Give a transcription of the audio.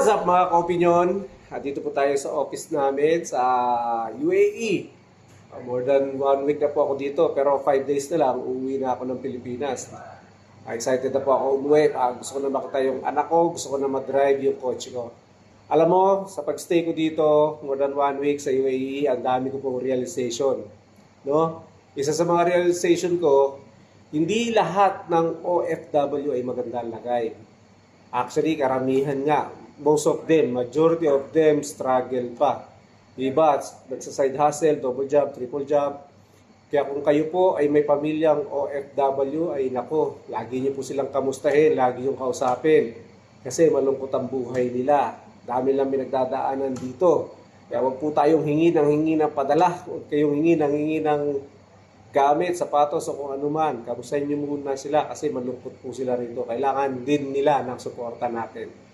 What's up mga ka-opinion? Dito po tayo sa office namin sa UAE. More than 1 week na po ako dito pero 5 days na lang uuwi na ako ng Pilipinas. Excited na po ako umuwi. Gusto ko na makita yung anak ko, gusto ko na mag-drive yung kotse ko. Alam mo, sa pag-stay ko dito, more than 1 week sa UAE, ang dami ko pong realization. No? Isa sa mga realization ko, hindi lahat ng OFW ay magandang lagay. Actually, karamihan nga. Most of them, majority of them struggle pa. Diba? Nagsa-side hustle, double job, triple job. Kaya kung kayo po ay may pamilyang OFW, ay nako, lagi niyo po silang kamustahin, lagi yung kausapin. Kasi malungkot ang buhay nila. Dami lang pinagdadaanan dito. Kaya wag po tayong hingi ng padala. Huwag kayong hingi ng gamit, sapatos o kung ano man. Kamustahin niyo muna sila kasi malungkot po sila rito. Kailangan din nila ng suporta natin.